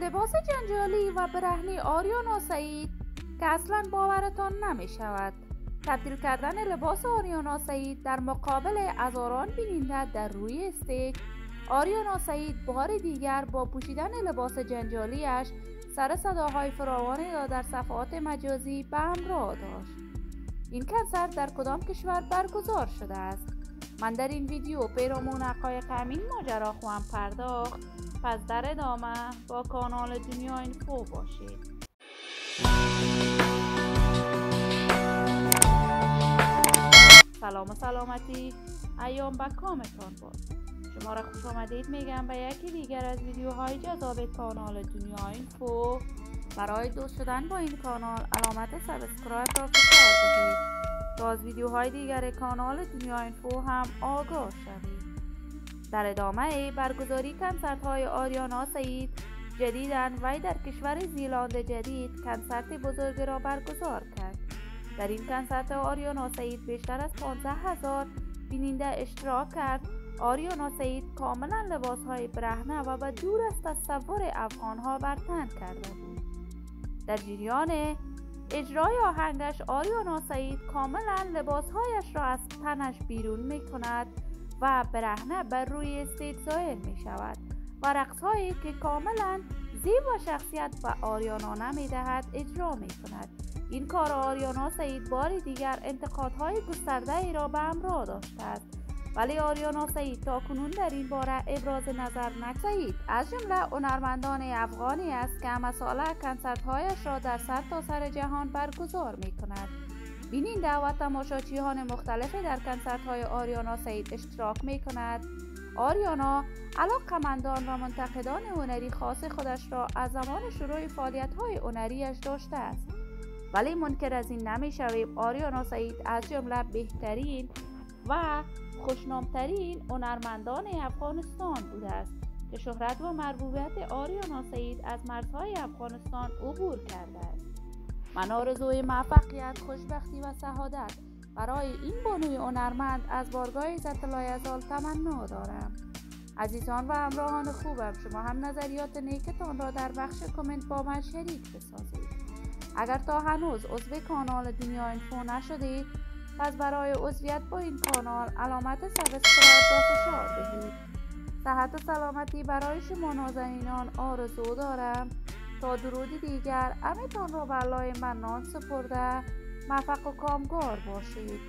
لباس جنجالی و برهنه آریانا سعید که اصلا باورتان نمی شود. تبدیل کردن لباس آریانا سعید در مقابل هزاران بیننده در روی استیج. آریانا سعید بار دیگر با پوشیدن لباس جنجالیش سر صداهای فراوانی را در صفحات مجازی به همراه داشت. این کنسرت در کدام کشور برگزار شده است؟ من در این ویدیو پیرامون حقایق همین ماجرا خواهم پرداخت. پس در ادامه با کانال دنیا اینفو باشید. سلام و سلامتی، ایام به کامتان باد. شما را خوش آمدید میگم به یکی دیگر از ویدیوهای جذاب کانال دنیا اینفو. برای دوست شدن با این کانال علامت سابسکرایب را فشار دهید تا از ویدیوهای دیگر کانال دنیا اینفو هم آگاه شوید. در ادامه برگزاری کنسرت های آریانا سعید جدیداً وی در کشور زیلند جدید کنسرت بزرگ را برگزار کرد. در این کنسرت آریانا سعید بیشتر از 15,000 بیننده اشتراک کرد. آریانا سعید کاملا لباس های برهنه و به دور از تصور افغان ها بر تن کرده بود. در جریان اجرای آهنگش آریانا سعید کاملا لباس هایش را از تنش بیرون می کند و برهنه بر روی استیج ظاهر می شود و رقص هایی که کاملا زیب و شخصیت به آریانا نمی دهد اجرا می کند. این کار آریانا سعید بار دیگر انتقادهای گسترده ای را به همراه داشته است، ولی آریانا سعید تاکنون در این باره ابراز نظر نکرده. از جمله هنرمندان افغانی است که همه ساله کنسرت هایش را در سرتاسر جهان برگزار می کند. بیننده و تماشاچیان مختلفی در کنسرت های آریانا سعید اشتراک می کند. آریانا علاقه‌مندان و منتقدان هنری خاص خودش را از زمان شروع فعالیت های هنریش داشته است، ولی منکر از این نمی شویم آریانا سعید از جمله بهترین و خوشنامترین هنرمندان افغانستان بوده است که شهرت و محبوبیت آریانا سعید از مرزهای افغانستان عبور کرده است. من آرزوی موفقیت، خوشبختی و سعادت برای این بانوی هنرمند از بارگاه عزت لایزال تمنا دارم. عزیزان و همراهان خوبم، شما هم نظریات نیکتان را در بخش کامنت با من شریک بسازید. اگر تا هنوز عضو کانال دنیا اینفو نشدید، پس برای عضویت با این کانال علامت سابسکرایب را فشار دهید. صحت و سلامتی برای شما نازنینان آرزو دارم. تا درودی دیگر امیدتان را به الله منان سپرده، موفق و کامگار باشید.